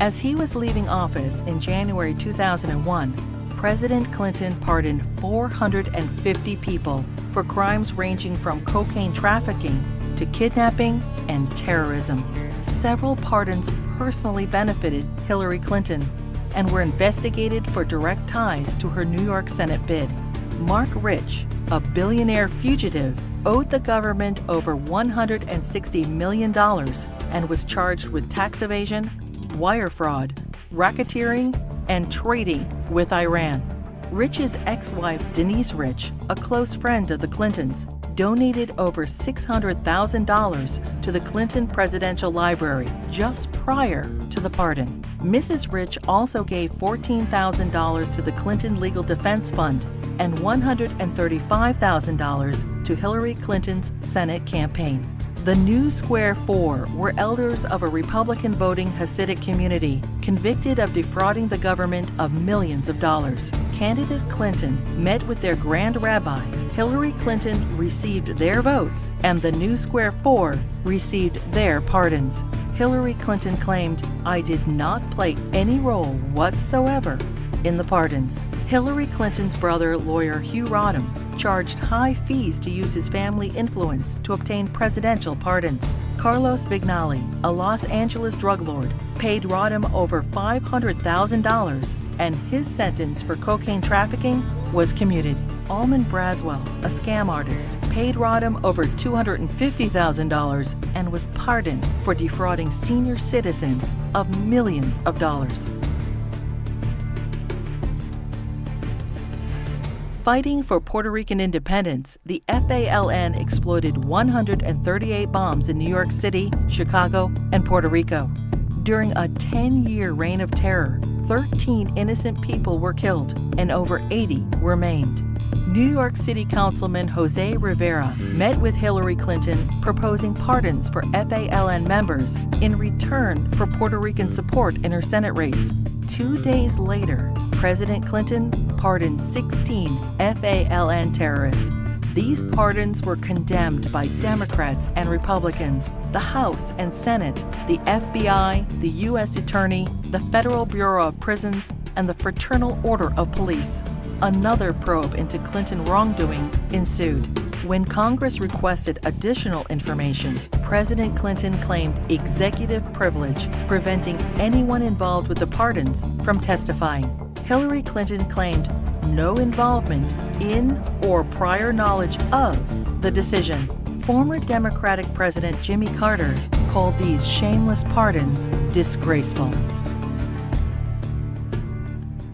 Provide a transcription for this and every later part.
As he was leaving office in January 2001, President Clinton pardoned 450 people for crimes ranging from cocaine trafficking to kidnapping and terrorism. Several pardons personally benefited Hillary Clinton and were investigated for direct ties to her New York Senate bid. Marc Rich, a billionaire fugitive, owed the government over $160 million and was charged with tax evasion, wire fraud, racketeering, and trading with Iran. Rich's ex-wife, Denise Rich, a close friend of the Clintons, donated over $600,000 to the Clinton Presidential Library just prior to the pardon. Mrs. Rich also gave $14,000 to the Clinton Legal Defense Fund and $135,000 to Hillary Clinton's Senate campaign. The New Square Four were elders of a Republican voting Hasidic community convicted of defrauding the government of millions of dollars. Candidate Clinton met with their grand rabbi. Hillary Clinton received their votes, and the New Square Four received their pardons. Hillary Clinton claimed, "I did not play any role whatsoever in the pardons." Hillary Clinton's brother, lawyer Hugh Rodham, charged high fees to use his family influence to obtain presidential pardons. Carlos Vignali, a Los Angeles drug lord, paid Rodham over $500,000, and his sentence for cocaine trafficking was commuted. Almond Braswell, a scam artist, paid Rodham over $250,000 and was pardoned for defrauding senior citizens of millions of dollars. Fighting for Puerto Rican independence, the FALN exploded 138 bombs in New York City, Chicago, and Puerto Rico. During a 10-year reign of terror, 13 innocent people were killed and over 80 were maimed. New York City Councilman Jose Rivera met with Hillary Clinton proposing pardons for FALN members in return for Puerto Rican support in her Senate race. 2 days later, President Clinton pardoned 16 FALN terrorists. These pardons were condemned by Democrats and Republicans, the House and Senate, the FBI, the U.S. Attorney, the Federal Bureau of Prisons, and the Fraternal Order of Police. Another probe into Clinton wrongdoing ensued. When Congress requested additional information, President Clinton claimed executive privilege, preventing anyone involved with the pardons from testifying. Hillary Clinton claimed no involvement in or prior knowledge of the decision. Former Democratic President Jimmy Carter called these shameless pardons disgraceful.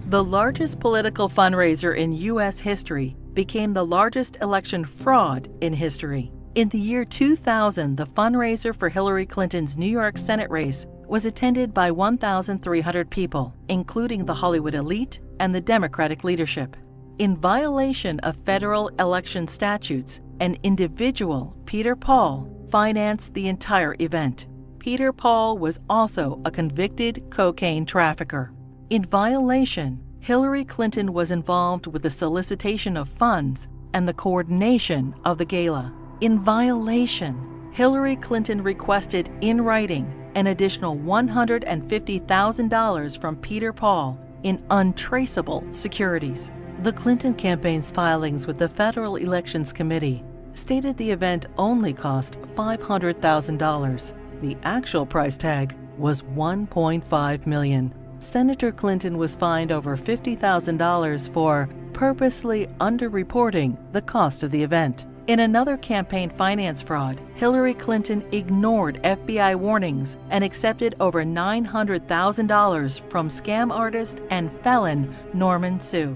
The largest political fundraiser in U.S. history became the largest election fraud in history. In the year 2000, the fundraiser for Hillary Clinton's New York Senate race was attended by 1,300 people, including the Hollywood elite and the Democratic leadership. In violation of federal election statutes, an individual, Peter Paul, financed the entire event. Peter Paul was also a convicted cocaine trafficker. In violation, Hillary Clinton was involved with the solicitation of funds and the coordination of the gala. In violation, Hillary Clinton requested in writing an additional $150,000 from Peter Paul in untraceable securities. The Clinton campaign's filings with the Federal Elections Committee stated the event only cost $500,000. The actual price tag was $1.5 million. Senator Clinton was fined over $50,000 for purposely underreporting the cost of the event. In another campaign finance fraud, Hillary Clinton ignored FBI warnings and accepted over $900,000 from scam artist and felon Norman Suh.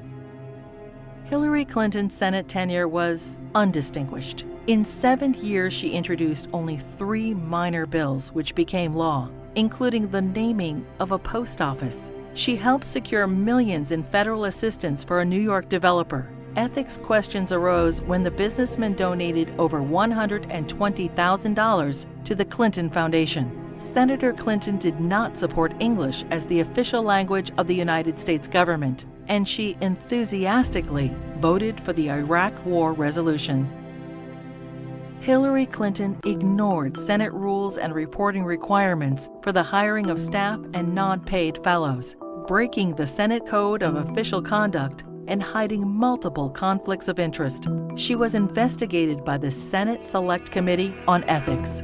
Hillary Clinton's Senate tenure was undistinguished. In 7 years, she introduced only 3 minor bills which became law, including the naming of a post office. She helped secure millions in federal assistance for a New York developer. Ethics questions arose when the businessman donated over $120,000 to the Clinton Foundation. Senator Clinton did not support English as the official language of the United States government, and she enthusiastically voted for the Iraq War resolution. Hillary Clinton ignored Senate rules and reporting requirements for the hiring of staff and non-paid fellows, breaking the Senate Code of Official Conduct and hiding multiple conflicts of interest. She was investigated by the Senate Select Committee on Ethics.